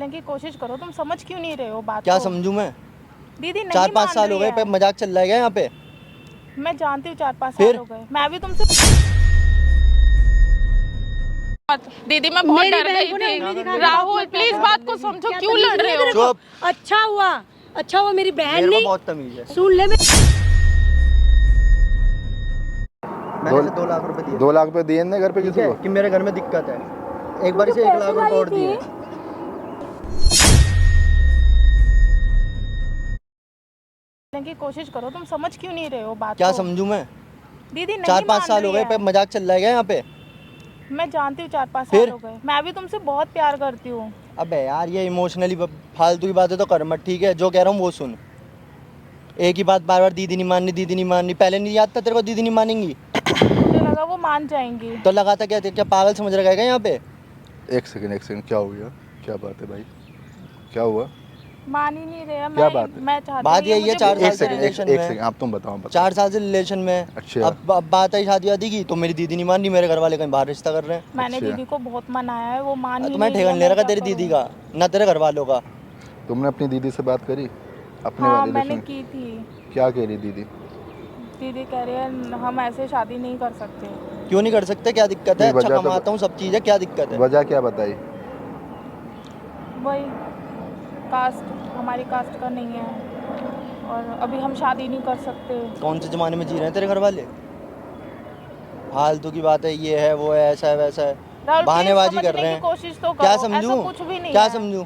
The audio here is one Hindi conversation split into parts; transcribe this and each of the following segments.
की कोशिश करो, तुम समझ क्यों नहीं रहे हो बात क्या को? समझूं मैं? दीदी नहीं 4-5 मान साल हो रही गए, है। मजाक चल रहा है क्या यहाँ पे? मैं जानती हूँ 4-5 फिर? साल हो गए, मैं भी तुमसे दीदी मैं बहुत डर गई थी। राहुल प्लीज बात को समझो, क्यों लड़ रहे हो? चुप। अच्छा हुआ मेरी बहन मेरे को नहीं बहुत तमीज है। सुन ले। मैंने इसे 2 लाख रुपए दिए 2 लाख रुपए दिए ना घर पे ठीक किसी है को? कि मेरे घर में दिक्कत है। एक बार इसे 1 लाख रुपए और दिए। की कोशिश करो, तुम समझ क्यों नहीं रहे हो बात क्या को? समझूं मैं? दीदी नहीं 4-5 मान साल हो रही गए, है। मजाक चल रहा है क्या यहाँ पे? मैं जानती हूँ 4-5 फिर? साल हो गए, मैं भी तुमसे बहुत प्यार करती हूँ। अबे यार ये इमोशनली फालतू की बातें तो कर मत, ठीक है? जो कह रहा हूँ वो सुन। एक ही बात बार बार दीदी नहीं माननी। पहले नहीं याद था तेरे को दीदी नहीं मानेंगी? मुझे लगा वो मान जाएंगी। तो लगा था क्या पागल समझ रखा है क्या यहाँ पे? एक सेकंड, क्या हो गया? क्या बात है भाई, क्या हुआ? मान ही नहीं रहे। क्या बात है? मैं चाहती बात हूँ यही है, 4 साल से एक रिलेशन में। सेकंड, आप तुम बताओ 4 साल से रिलेशन में। अच्छा। अब बात आई शादी वादी की तो मेरी दीदी नहीं मान रही, मेरे घर वाले कहीं बाहर रिश्ता कर रहे हैं। मैंने अच्छा। दीदी को बहुत मनाया है, वो मान ही तो मैं नहीं ठेकन रही ले है, रखा मैं तेरी क्या दीदी करूँ? का, ना तेरे घर वालों का। तुमने अपनी दीदी से बात करी अपने हाँ वाले मैंने रिलेशन? की थी। क्या कह रही दीदी? दीदी कह रही है हम ऐसे शादी नहीं कर सकते। क्यों नहीं कर सकते? क्या दिक्कत है? कोई अच्छा वजह तो- कमाता हूँ, सब चीज़ है, क्या दिक्कत है? वजह क्या बताई? वही कास्ट, हमारी कास्ट का नहीं है और अभी हम शादी नहीं कर सकते। कौन से ज़माने में जी रहे हैं तेरे घर वाले? फालतू की बात है, ये है वो है, ऐसा है वैसा है, राहुल, बहानेबाजी please कर समझने रहे की हैं। कोशिश तो क्या करो, समझूं? ऐसा कुछ भी नहीं क्या है। समझूं?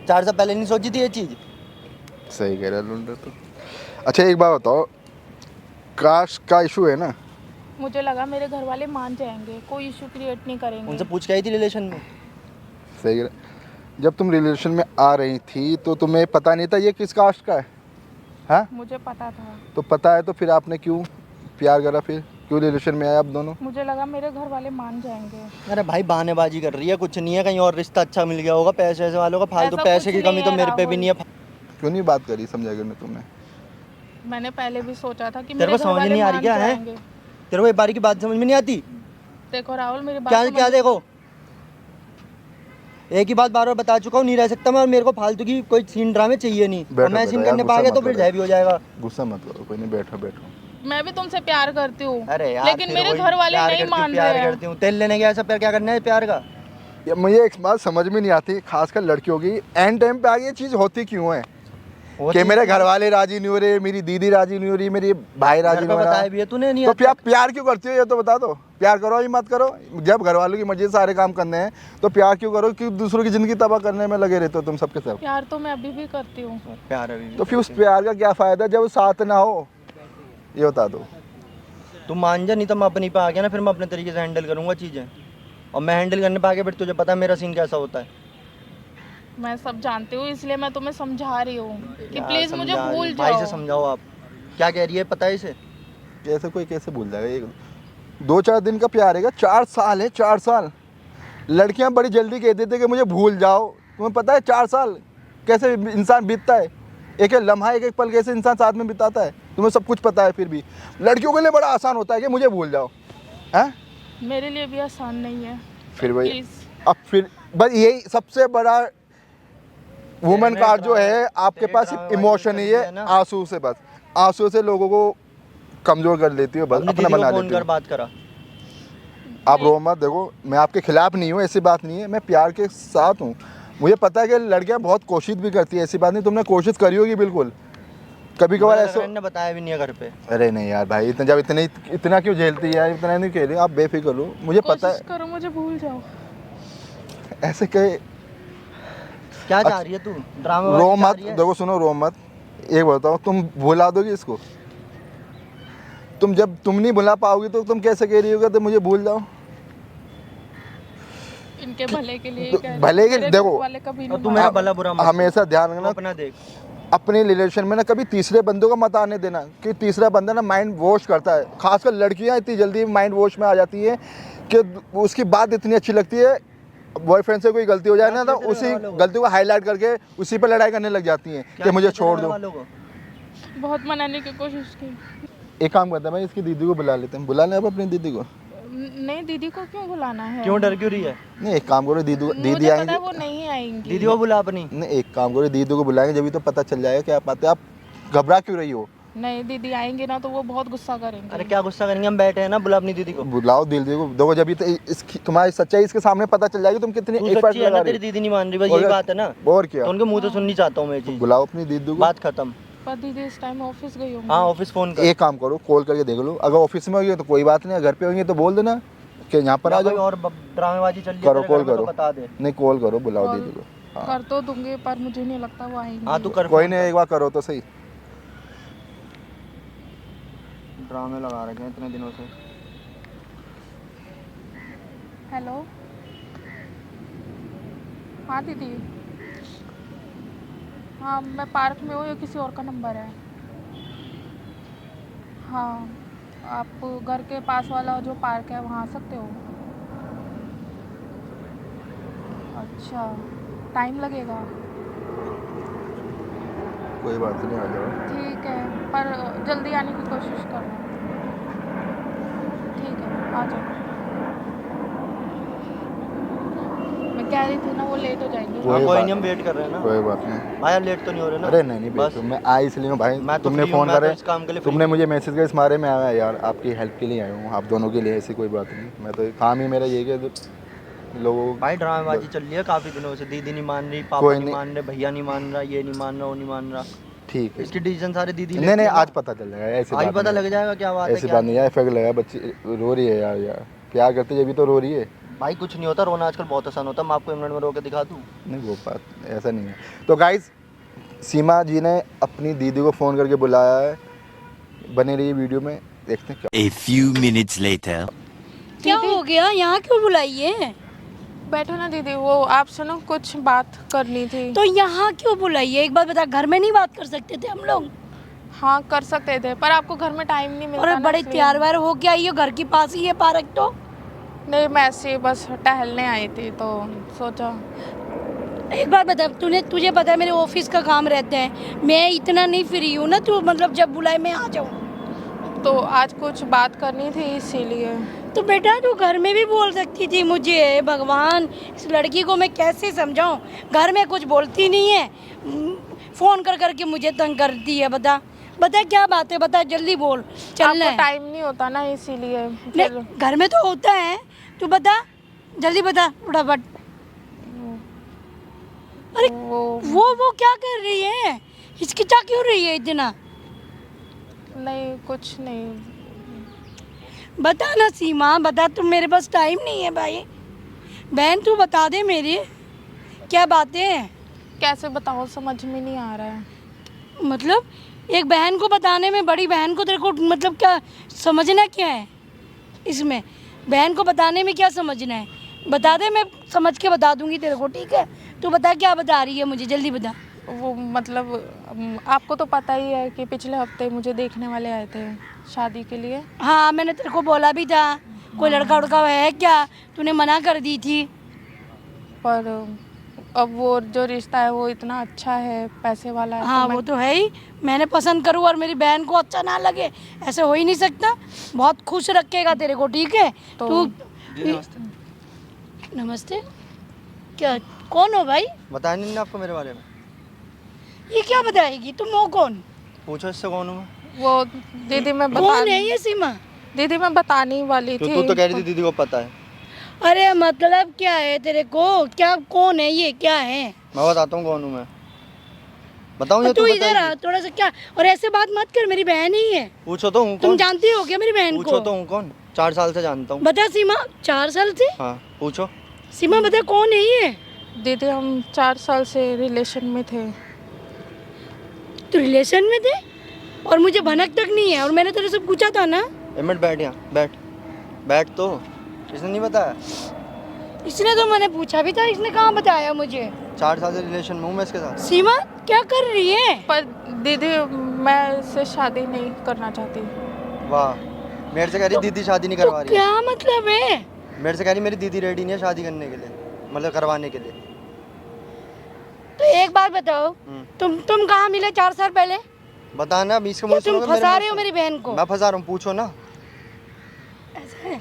4 साल पहले नहीं सोची थी ये चीज़? सही कह रहा लुंडा तो। अच्छा एक बात बताओ, कास्ट का इशू है ना? मुझे लगा मेरे घर वाले मान जाएंगे, कोई इशू क्रिएट नहीं करेंगे। उनसे पूछ के आई थी रिलेशन में? सही कह रहा। जब तुम रिलेशन में आ रही थी तो तुम्हें पता नहीं था ये किस कास्ट का है? हाँ, मुझे पता था। तो पता है तो फिर आपने क्यों प्यार करा, फिर क्यों रिलेशन में आए आप दोनों? मुझे लगा मेरे घर वाले मान जाएंगे। अरे भाई बहानेबाजी कर रही है, कुछ नहीं है, कहीं और रिश्ता अच्छा मिल गया होगा पैसे ऐसे वालों का। फालतू ऐसा पैसे कुछ की कमी नहीं तो है, मेरे पे भी राहुल। नहीं है। क्यों नहीं बात करी, समझा करने तुमने? मैंने पहले भी सोचा था कि तेरे मेरे को घर समझ वाले नहीं आ रही मान क्या है? जाएंगे। तेरे को एक बारी की बात समझ में नहीं आती? देखो राहुल, मेरी बात क्या समझ- क्या देखो, एक ही बात बार बार बता चुका हूँ, नहीं रह सकता मैं, और मेरे को फालतू की कोई सीन ड्रामे चाहिए नहीं। और मैं सीन यार, करने गुस्सा पा गया मत तो फिर करो। जय भी हो जाएगा। गुस्सा मत करो, कोई नहीं, बैठो। मैं भी तुमसे प्यार करती हूँ, अरे यार लेकिन फिर मेरे वही घर वाले प्यार नहीं करती हूँ, मान प्यार रहे हैं। करती हूँ। तेल लेने गया ऐसा प्यार, क्या करना है प्यार का? ये मुझे एक बात समझ में नहीं आती, खासकर लड़कियों की, एंड टाइम पे आगे ये चीज़ होती क्यों है कि मेरे घर वाले राजी नहीं हो रहे, मेरी दीदी राजी नहीं हो रही, मेरी भाई राजी नहीं हो रहा? बताया भी है तूने, नहीं तो आता? फिर आप प्यार क्यों करती हो ये तो बता दो। प्यार करो ही मत करो, जब घर वालों की मर्जी से सारे काम करने हैं तो प्यार क्यों करो, क्यों दूसरों की ज़िंदगी तबाह करने में लगे रहते हो तुम सबके सब? प्यार तो मैं अभी भी करती हूँ। प्यार अभी भी तो फिर उस प्यार का क्या फ़ायदा जब वो साथ ना हो, ये बता दो। तू मान जा, नहीं तो मैं अपनी पे आ गया ना, फिर मैं अपने तरीके से हैंडल करूंगा चीज़ें। और मैं हैंडल करने पे आ गया फिर तुझे पता है मेरा सीन कैसा होता है। मैं सब जानती हूँ, इसलिए मैं तुम्हें समझा रही हूँ कि यार प्लीज मुझे समझा भूल रही, भाई से जाओ। समझाओ आप। क्या कह रही है पता है इसे? ऐसे कोई कैसे भूल जाएगा? ये 2-4 दिन का प्यार है, 4 साल है, 4 साल। लड़कियां बड़ी जल्दी कह देती है कि मुझे भूल जाओ। तुम्हें पता है 4 साल कैसे इंसान बीतता है, एक एक लम्हा, एक एक पल कैसे इंसान साथ में बिताता है? तुम्हें सब कुछ पता है, फिर भी लड़कियों के लिए बड़ा आसान होता है कि मुझे भूल जाओ। हैं? मेरे लिए भी आसान नहीं है। फिर भाई प्लीज अब फिर बस यही सबसे बड़ा वुमेन कार्ड जो है आपके पास, इमोशन ही है, आंसू से, बस आंसू से लोगों को कमज़ोर कर लेती हो, बस अपना बना लेती हो। बात करा। आप रो मत, देखो मैं आपके खिलाफ नहीं हूँ, ऐसी बात नहीं है, मैं प्यार के साथ हूँ। मुझे पता है कि लड़कियाँ बहुत कोशिश भी करती है, ऐसी बात नहीं, तुमने कोशिश करी होगी बिल्कुल, कभी कभार ऐसा। ने बताया भी नहीं है घर पे। अरे नहीं यार भाई, इतना जब इतना क्यों झेलती है यार, इतना नहीं कह रही, आप बेफिक्र हो, मुझे पता कोशिश करो मुझे भूल जाओ। है। ऐसे कहे क्या चाह रही है तू? ड्रामा रो मत, देखो सुनो, रो मत। एक बताओ, तुम भुला दोगी इसको? तुम जब तुम नहीं भुला पाओगी तो तुम कैसे कह रही होगा तो मुझे भूल जाओ? इनके भले के लिए तो कह रही हूँ। भले के मेरे देखो, घर वाले कभी नहीं तू मेरा भला बुरा मत हमेशा ध्यान रखना अपना देख। अपने रिलेशन में ना, कभी तीसरे बंदों का मत आने देना, कि तीसरा बंदा ना माइंड वॉश करता है। खासकर लड़कियां इतनी जल्दी माइंड वॉश में आ जाती है कि उसकी बात इतनी अच्छी लगती है, बॉयफ्रेंड से कोई गलती हो जाए ना तो उसी गलती को हाईलाइट करके उसी पर लड़ाई करने लग जाती हैं कि मुझे छोड़ दो। बहुत मनाने की कोशिश की। एक काम करते हैं भाई, इसकी दीदी को बुला लेते हैं, बुला लें अब अपनी दीदी को। नहीं, दीदी को क्यों बुलाना है? क्यों डर क्यों रही है? नहीं एक काम करो, दीदी मुझे पता आएंगे। है वो नहीं आएंगी। दीदी को बुला अपनी। नहीं एक काम करो, दीदी को बुलाएंगे जब भी तो पता चल जाएगा क्या बात है। आप घबरा क्यों रही हो? नहीं, दीदी आएंगे ना तो वो बहुत गुस्सा करेंगे। अरे क्या गुस्सा करेंगे, हम बैठे हैं ना, बुला अपनी दीदी को। बुलाओ दीदी को, देखो जब भी तो तुम्हारी सच्चाई इसके सामने पता चल जाएगी तुम कितनी तू एफर्ट सच्ची है लगा ना, रही तेरी दीदी नहीं मान रही, बस और यही बात है ना। हो। और क्या, तो उनके मुंह से सुननी चाहता हूँ मैं ये चीज। बुलाओ अपनी दीदी को। बात खत्म। पर दीदी इस टाइम ऑफिस गई होंगी। हाँ ऑफिस फोन कर। एक काम करो, कॉल करके देख लो, अगर ऑफिस में होगी तो कोई बात नहीं, घर पे होंगे तो बोल देना कि यहाँ पर आ कोई जाओ। और ड्रामेबाजी चल रही है करो, तेरे कॉल घर में तो करो। बता दे। नहीं कॉल करो, बुलाओ कॉल दीदी को। हाँ। कर तो दूंगी पर मुझे नहीं लगता वो आएंगी। हाँ तू कर। कोई नहीं, एक बार करो तो सही। ड्रामे लगा रखे हैं इतने दिनों से। हेलो, हाँ दीदी। हाँ मैं पार्क में हूँ, ये किसी और का नंबर है। हाँ आप घर के पास वाला जो पार्क है वहाँ आ सकते हो। अच्छा, टाइम लगेगा? कोई बात नहीं, आ जाओ। ठीक है, पर जल्दी आने की कोशिश करना। ठीक है, आ जाओ। मैं कह रही थी ना वो लेट हो जाएंगे। हाँ, कोई बात नहीं, हम वेट कर रहे हैं ना। कोई बात नहीं भाई लेट तो नहीं हो रहे ना? अरे नहीं बस मैं आ इसलिए हूँ भाई, मैं तो तुमने free हूँ, फ़ोन मैं तो करे, इस काम के लिए free तुमने हूँ। मुझे मैसेज किया, इस मारे में आया यार, आपकी हेल्प के लिए आया हूँ, आप दोनों के लिए, ऐसी कोई बात नहीं। मैं तो काम ही मेरा ये कि लोगों भाई ड्रामेबाजी चल रही है काफी दिनों से। दीदी नहीं मान रही, पापा कोई नहीं नहीं। मान रहे, भैया नहीं मान रहा, ये नहीं मान रहा, वो नहीं मान रहा। ठीक है। इसके डिसीजन सारे दीदी नहीं लेती नहीं है ना। आज पता चल जाएगा, ऐसी आज बात पता नहीं लग जाएगा क्या बात है ऐसी क्या बात नहीं है, इफेक्ट लगा, बच्ची रो रही है यार प्यार करते जब भी तो रो रही है। भाई कुछ नहीं होता, रोना आजकल बहुत आसान होता है। मैं आपको एक मिनट में रो के दिखा दूँ? नहीं वो बात ऐसा नहीं है। तो गाइज सीमा जी ने अपनी दीदी को फ़ोन करके बुलाया है, बने रही वीडियो में, देखते हैं क्या। A few minutes later. क्या हो गया, यहाँ क्यों बुलाइए? बैठो ना दीदी, वो आपसे ना कुछ बात करनी थी। तो यहाँ क्यों बुलाइए? एक बात बता, घर में नहीं बात कर सकते थे हम लोग? हाँ कर सकते थे पर आपको घर में टाइम नहीं मिलता और ना, बड़े इसलिए। तैयार वार हो के आई हो, घर के पास ही है पार्क तो। नहीं मैं ऐसे ही बस टहलने आई थी तो सोचा। एक बार बता, तुझे पता है मेरे ऑफिस का काम रहता है, मैं इतना नहीं फ्री हूँ ना, तू मतलब जब बुलाए मैं आ जाऊँ। तो आज कुछ बात करनी थी इसीलिए। तो बेटा तू घर में भी बोल सकती थी मुझे। भगवान, इस लड़की को मैं कैसे समझाऊं? घर में कुछ बोलती नहीं है, फ़ोन कर करके मुझे तंग करती है। बता बता क्या बात है, बता जल्दी बोल। चलना आपको है? टाइम नहीं होता ना इसीलिए। नहीं, घर में तो होता है, तू बता जल्दी बता फटाफट। अरे वो क्या कर रही है? हिचकिचा क्यों रही है इतना? नहीं कुछ नहीं। बता ना सीमा, बता। तुम, मेरे पास टाइम नहीं है भाई। बहन तू बता दे मेरी क्या बातें हैं। कैसे बताओ, समझ में नहीं आ रहा है। मतलब एक बहन को बताने में, बड़ी बहन को तेरे को मतलब क्या समझना क्या है इसमें? बहन को बताने में क्या समझना है? बता दे, मैं समझ के बता दूंगी तेरे को, ठीक है? तू बता क्या बता रही है मुझे, जल्दी बता। वो मतलब आपको तो पता ही है कि पिछले हफ्ते मुझे देखने वाले आए थे शादी के लिए। हाँ मैंने तेरे को बोला भी था, कोई लड़का उड़का है क्या? तूने मना कर दी थी। पर अब वो जो रिश्ता है वो इतना अच्छा है, पैसे वाला है। हाँ वो तो है ही। मैंने पसंद करूँ और मेरी बहन को अच्छा ना लगे, ऐसे हो ही नहीं सकता। बहुत खुश रखेगा तेरे को, ठीक है? तो तू नमस्ते। नमस्ते। क्या, कौन हो भाई? बताया नहीं ना आपको मेरे बारे में? ये क्या बताएगी? तुम हो कौन? पूछो इससे कौन हूँ मैं। वो दीदी मैं कौन है ये सीमा? दीदी मैं बताने ही वाली तो थी। तू तो कह रही थी दीदी को पता है। अरे मतलब क्या है तेरे को? क्या, कौन है ये, क्या है? मैं बताता हूँ कौन हूँ मैं। बताऊँ या तू तू इधर आ बताएगी? थोड़ा सा। क्या, और ऐसे बात मत कर, मेरी बहन ही है। पूछो तो हूँ तुम कौन। जानती हो क्या मेरी बहन पूछो को? तो हूँ कौन। 4 साल से जानता हूँ। बता सीमा, 4 साल से? हाँ पूछो। सीमा बता कौन है ये? दीदी हम 4 साल से रिलेशन में थे। तो रिलेशन में थे और मुझे भनक तक नहीं है, और मैंने तेरे से पूछा था ना। एक मिनट बैठ यहाँ, बैठ तो। इसने नहीं बताया? इसने तो मैंने पूछा भी था, इसने कहाँ बताया मुझे? 4 साल से रिलेशन में हूँ मैं इसके साथ। सीमा क्या कर रही है? पर दीदी मैं इससे शादी नहीं करना चाहती। वाह, मेरे से कह रही दीदी शादी नहीं तो करवा रही है। क्या मतलब है? मेरे से कह रही मेरी दीदी रेडी नहीं है शादी करने के लिए, मतलब करवाने के लिए। तो एक बात बताओ, तुम कहाँ मिले 4 साल पहले? बताना, 20 के क्या मुँह तुम सुनोगे मेरे फंसा मुँह रहे हो से? मेरी बहन को? मैं फंसा रहा हूँ, पूछो ना। ऐसा है?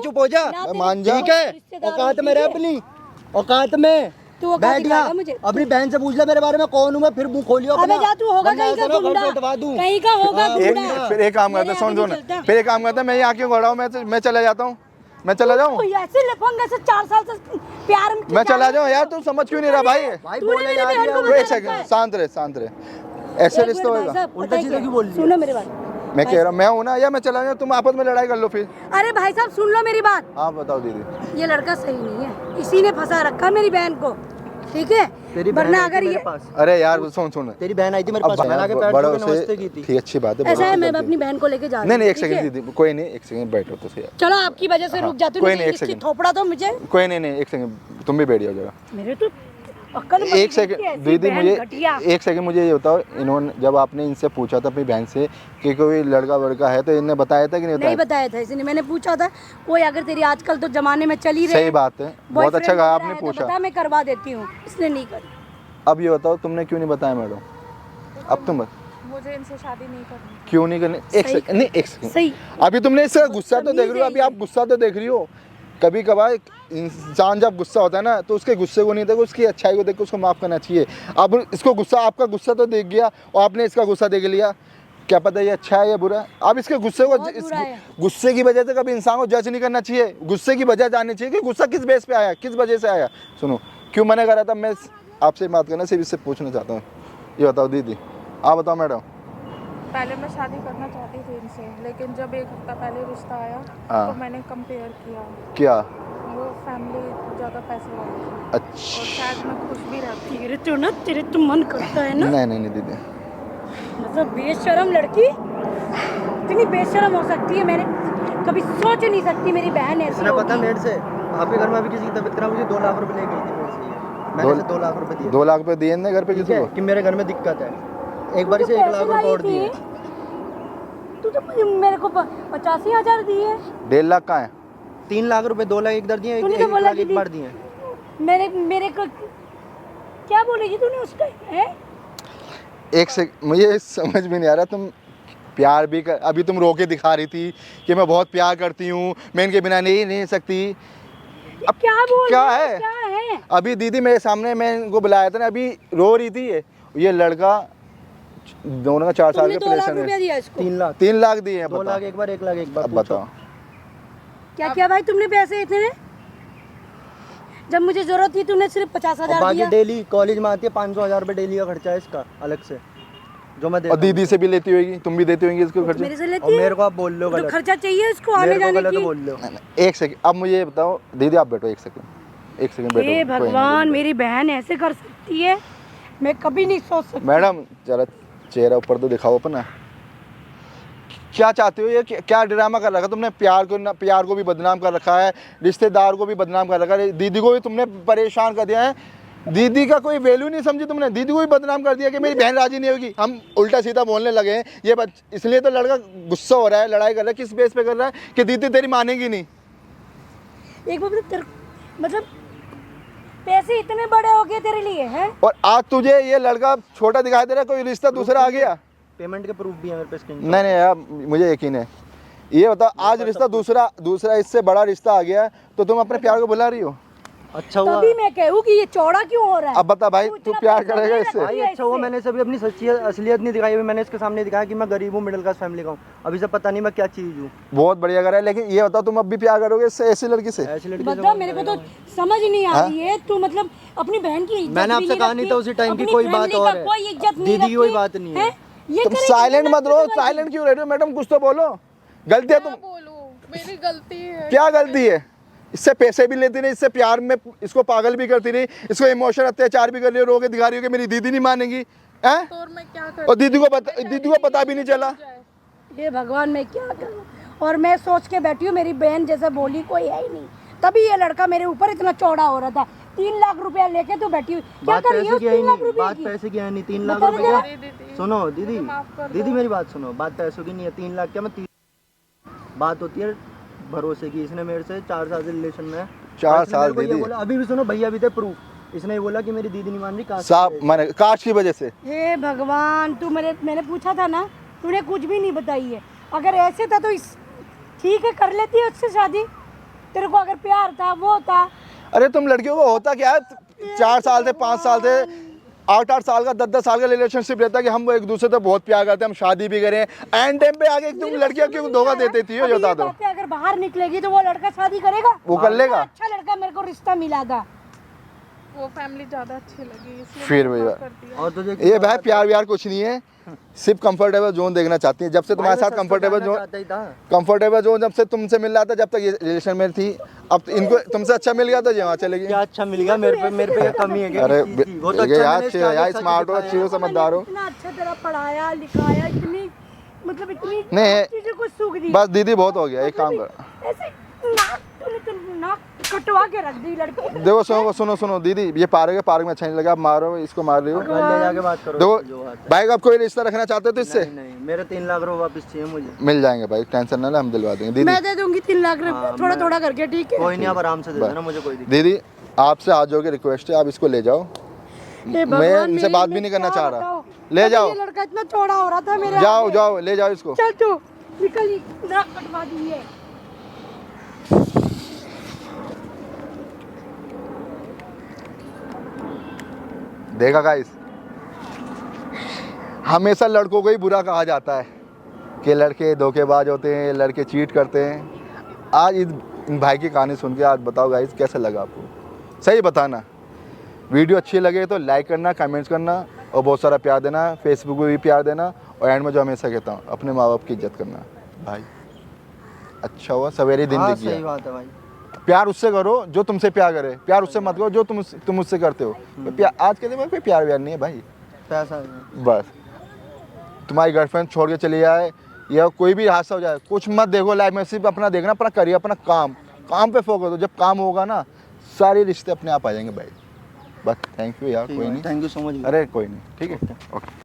चुप हो जा। ना मान जा। ठीक है, रिश्तेदार औकात होती में रह है। अपनी, औकात में। तू वो बैठ जा, मुझे अपनी बहन से पूछ ले मेरे बारे में कौन हूँ मैं, फिर मुंह खोलियो अबे जा, तू होगा कहीं का गुंडा, कहीं का होगा गुंडा। फिर एक काम करते सुन सुन, फिर एक काम करते मैं यहाँ क्यों खड़ा हूँ, मैं चला जाता हूँ, मैं चला जाऊँ, कोई ऐसे लफंग ऐसे 4 साल से प्यार में मैं चला जाऊँ यार, तू समझ क्यों नहीं रहा भाई? भाई तूने बोले मेरी जा रही बहन को है, एक सेकंड शांत रहे, ऐसे रिश्ता होगा? उल्टा सीधा क्यों बोल रही है? सुनो मेरी बात, मैं कह रहा हूँ मैं हूँ ना, या मैं चला जाऊँ, तुम आपस में लड़ाई कर लो फिर। अरे भाई साहब सुन लो मेरी बात, हाँ बताओ दीदी। ये लड़का सही नहीं है, इसी ने फंसा रखा मेरी बहन को, ठीक है? तेरी बहन वरना आई थी अगर मेरे ये पास, अरे यार सुन तेरी बहन आई थी मेरे अब पास, मैंने आके पैर बड़ों छू के नमस्ते की से थी। ठीक अच्छी बात है, ऐसा है, मैं बड़ों से अपनी बहन को लेके जा रही नहीं नहीं हूँ, एक ठीक है? सेकंड दीदी, कोई नहीं एक सेकंड बैठो तो सही। चलो आपकी वजह से रुक जाती हूँ, कोई नहीं नहीं, एक इसकी सेकंड। थोपड़ा तो मुझे, कोई नहीं एक सेकंड तुम भी बैठ जाओ जरा। मेरे तो अक्ल मत एक देखी सेकंड ऐसी दीदी, बहन मुझे घटिया। एक सेकंड मुझे ये बताओ, इन्होंने जब आपने इनसे पूछा था अपनी बहन से कि कोई लड़का वड़का है तो इन्हें बताया था कि नहीं नहीं बताया? बताया था इसने, मैंने पूछा था कोई अगर तेरी आजकल तो जमाने में चली रही सही बात है, बहुत अच्छा कहा आपने पूछा। बता मैं करवा देती हूँ, इसने नहीं कर। अब ये बताओ तुमने क्यों नहीं बताया मैडम? अब तुम मुझे इनसे शादी नहीं करनी। क्यों नहीं करनी? एक सही सेकंड नहीं, एक सेकंड, सही अभी तुमने इसका गुस्सा तो देख रही हो, अभी आप गुस्सा तो देख रही हो। कभी कभार इंसान जब गुस्सा होता है ना तो उसके गुस्से को नहीं देखो, उसकी अच्छाई को देखो, उसको माफ़ करना चाहिए। अब इसको गुस्सा, आपका गुस्सा तो देख गया और आपने इसका गुस्सा देख लिया, क्या पता ये अच्छा है या बुरा है। आप इसके गुस्से को, बहुत बुरा है। गुस्से की वजह से कभी इंसान को जज नहीं करना चाहिए, गुस्से की वजह जाननी चाहिए कि गुस्सा किस बेस पे आया, किस वजह से आया। सुनो क्यों मना कर रहा था मैं आपसे बात करना, सिर्फ इससे पूछना चाहता हूँ। ये बताओ दीदी, आप बताओ मैडम। पहले मैं शादी करना चाहती थी इनसे, लेकिन जब 1 हफ्ता पहले रिश्ता आया हाँ। तो मैंने कंपेयर किया, क्या? वो फैमिली ज़्यादा पैसे वाली थी और अच्छा शायद मैं खुश भी रहती। तेरे तो मन करता है ना, नहीं दीदी, मतलब बेशरम लड़की, इतनी बेशरम हो सकती है, मैंने कभी सोच नहीं सकती मेरी बहन ऐसी इसने पता होगी। मेरे से आपके घर में अभी किसी की तबीयत खराब हुई, 2 लाख रुपए ले गई थी मेरे से ये। मैंने इसे 2 लाख रुपए दिए 2 लाख रुपए दिए ना घर पे ठीक किसी है को? कि मेरे घर में दिक्कत है, एक बार से 1 लाख रुपए और दिए। तू तो मेरे को 85,000 दिए, 1.5 लाख कहाँ है? 3 लाख रुपए, 2 लाख इधर दिए, तूने 1 तो बोला लाख कि एक बार दिए। मेरे को क्या बोलेगी तूने उसका है? एक से मुझे समझ में नहीं आ रहा, तुम प्यार भी कर, अभी तुम रो के दिखा रही थी कि मैं बहुत प्यार करती हूँ, मैं इनके बिना नहीं सकती। अब क्या बोल क्या रहा है? क्या है? अभी दीदी मेरे सामने, मैं इनको बुलाया था ना, अभी रो रही थी ये लड़का, दोनों का 4 साल तुमने का 2 लाख रिलेशन रुपया है। दिया इसको? 3 लाख, 3 लाख दिए हैं, 2 लाख एक बार, 1 लाख एक बार। अब पूछो। बताओ क्या किया भाई तुमने पैसे इतने? जब मुझे जरूरत थी तूने सिर्फ और 50,000 बाकी दिया। डेली कॉलेज में आती है, 500,000 रुपए डेली का खर्चा है इसका अलग से, जो मैं और देता हूँ। दीदी से भी लेती होगी, तुम भी देती होंगी इसको तो खर्चे? मेरे से और लेती है मेरे को आप बोल लो तो गलत, खर्चा चाहिए इसको आने मेरे को जाने गलत की। बोल लो। एक सेकंड, अब मुझे ये बताओ दीदी, आप बैठो एक सेकंड बैठो। हे कोई नहीं, भगवान, मेरी बहन ऐसे कर सकती है, मैं कभी नहीं सोच सकती। मैडम जरा चेहरा ऊपर तो दिखाओ अपना, क्या चाहते हो? ये क्या ड्रामा कर रखा तुमने? प्यार को भी बदनाम कर रखा है, रिश्तेदार को भी बदनाम कर रखा है, दीदी को भी तुमने परेशान कर दिया है। दीदी का कोई वैल्यू नहीं समझी तुमने, दीदी को भी बदनाम कर दिया कि मेरी बहन राजी नहीं होगी। हम उल्टा सीधा बोलने लगे हैं, ये इसलिए तो लड़का गुस्सा हो रहा है, लड़ाई कर रहा है, किस बेस पे कर रहा है कि दीदी तेरी मानेगी नहीं। एक बार मतलब पैसे इतने बड़े हो गए तेरे लिए हैं? और आज तुझे ये लड़का छोटा दिखाई दे रहा है, कोई रिश्ता दूसरा आ गया? पेमेंट के प्रूफ भी है मेरे पे, स्क्रीन। नहीं यार, मुझे यकीन है। ये बताओ, आज रिश्ता दूसरा इससे बड़ा रिश्ता आ गया तो तुम अपने प्यार को बुला रही हो? अच्छा हुआ तभी मैं कहूँ कि ये चौड़ा क्यों हो रहा है। अब बता भाई, तू तू इतना प्यार पैसा करेगा नहीं इससे? रखती भाई है अच्छा हुआ, इससे। मैंने सभी अपनी सच्ची असलियत नहीं दिखाई, मैंने इसके सामने दिखाया कि मैं गरीब हूँ, मिडिल क्लास फैमिली का हूँ। अभी से पता नहीं मैं क्या चीज़ हूँ। बहुत बढ़िया करा है, लेकिन ये बताओ तुम अब भी प्यार करोगे इससे, ऐसी लड़की से? ऐसी लड़की से बता, मेरे को तो समझ नहीं आ रही है, तू मतलब अपनी बहन की इज्जत मैंने भी आपसे नहीं कहा नहीं रखी, था उसी टाइम की, अपनी कोई बात family और का है। कोई इज्जत नहीं दीदी की कोई रखी, बात नहीं है। ये तुम करेगी साइलेंट तो मत रहो, मैं साइलेंट क्यों रह रहे हो मैडम? कुछ तो बोलो, गलती है क्या तुम? बोलूं, मेरी गलती है। क्या गलती है? इससे पैसे भी लेती नहीं, इससे प्यार में इसको पागल भी करती नहीं, इसको इमोशनल अत्याचार भी कर रही हो, रो के दिखा रही हो कि मेरी दीदी नहीं मानेगी हैं? तो और मैं क्या और करूं? दीदी को पता भी नहीं चला। हे भगवान, मैं क्या करूं? और मैं सोच के बैठी हूँ मेरी बहन जैसा बोली कोई है ही नहीं, तभी ये लड़का मेरे ऊपर इतना चौड़ा हो रहा था। 3 लाख रुपया लेके तो बैठी हुई, क्या बात कर रही है पैसे उस की है 3 लाख नहीं, रुपया बात की? पैसे की है नहीं, 3 लाख बता रुपए दे। क्या? सुनो दीदी, माफ कर दो। दीदी मेरी बात सुनो, बात पैसों की नहीं है, 3 लाख क्या, मैं 3 बात होती है भरोसे की। इसने मेरे से 4 साल से रिलेशन में है। 4 इसने मेरे साल को ये दीदी? बोला, अभी भी सुनो, भैया भी थे प्रूफ। इसने ये बोला कि मेरी दीदी नहीं मान रही, कास्ट साहब की वजह मैंने कास्ट की वजह से? हे भगवान, तू मैंने पूछा था ना, तूने कुछ भी नहीं बताई है। अगर ऐसे था तो ठीक है, कर लेती है उससे शादी। तेरे को अगर प्यार था, वो था। अरे तुम लड़कियों को होता क्या है, 4 साल से 5 साल से 8 साल का 10 साल का रिलेशनशिप रहता है कि हम एक दूसरे से बहुत प्यार करते हैं, हम शादी भी करें, एंड टाइम पे आगे तुम लड़कियां क्यों धोखा देती थी, ये बता दो। अगर बाहर निकलेगी तो वो लड़का शादी करेगा, वो कर लेगा। अच्छा लड़का मेरे को रिश्ता मिला था, वो फैमिली ज़्यादा अच्छी लगी इसलिए फिर मैंने भैया कर दिया। और तुझे ये भाई प्यार व्यार कुछ नहीं है, सिर्फ कंफर्टेबल जोन देखना चाहती है। जब से तुम्हारे साथ कंफर्टेबल जोन जब से तुमसे मिल रहा था, जब तक ये रिलेशन में थी, अब इनको तुमसे अच्छा मिल गया तो ये वहाँ चलेगी। क्या अच्छा मिल गया मेरे पे क्या कमी है क्या अरे किसी चीज़ की? वो तो ये अच्छा यार मैंने इसके आगे यार सच स्मार्ट हो, दिखाया। अच्छी हो, समझदार हो। इतना अच्छा तरह पढ़ाया लिखाया, इतनी मतलब इतनी नहीं, चीजें को सूख दी। बस दीदी बहुत हो गया, एक काम कर। ऐसे नाक तूने तो नाक कटवा के रख दी लड़की। देखो सुनो दीदी, ये पार्क में अच्छा नहीं लगा, आप मारो इसको, मार रही हो। घर ले जाके बात करो देखो जो आता है। भाई आप कोई रिश्ता रखना चाहते हो तो इससे नहीं नहीं, मेरे 3 लाख रुपए वापस चाहिए मुझे। मिल जाएंगे भाई, टेंशन ना ले, हम दिलवा देंगे दीदी। मैं दे दूंगी 3 लाख रुपए, हाँ, थोड़ा मैं- थोड़ा करके, ठीक है। कोई नहीं, आप आराम से दे देना, मुझे कोई दिक्कत दीदी आपसे हाथ जोड़ के रिक्वेस्ट है, आप इसको ले जाओ, हे मैं भगवान, इनसे मेरी- बात भी मैं नहीं करना क्या चाह रहा। बताऊं? ले अभी जाओ। ये लड़का इतना चौड़ा हो रहा था मेरे जाओ आगे। जाओ ले जाओ इसको। चल तू निकल, नाक कटवा दी है। देखा गाइस, हमेशा लड़कों को ही बुरा कहा जाता है कि लड़के धोखेबाज होते हैं, लड़के चीट करते हैं। आज इस भाई की कहानी सुन के आज बताओ गाइस कैसा लगा आपको, सही बताना। वीडियो अच्छी लगे तो लाइक करना, कमेंट्स करना और बहुत सारा प्यार देना, फेसबुक पे भी प्यार देना। और एंड में जो हमेशा कहता हूँ, अपने माँ बाप की इज्जत करना। भाई अच्छा हुआ सवेरे दिन हाँ, दिख गया। सही बात है भाई। प्यार उससे करो जो तुमसे प्यार करे, प्यार उससे मत करो जो तुम उससे करते हो। प्यार आज के दिन में कोई प्यार व्यार नहीं है भाई। पैसा है। बस तुम्हारी गर्लफ्रेंड छोड़ के चली जाए या कोई भी हादसा हो जाए, कुछ मत देखो लाइफ में, सिर्फ अपना देखना, अपना करियर, अपना काम पे फोकस हो। जब काम होगा ना, सारे रिश्ते अपने आप आ जाएंगे भाई। बस थैंक यू यार, कोई नहीं, थैंक यू सो मच। अरे कोई नहीं, ठीक है, ओके।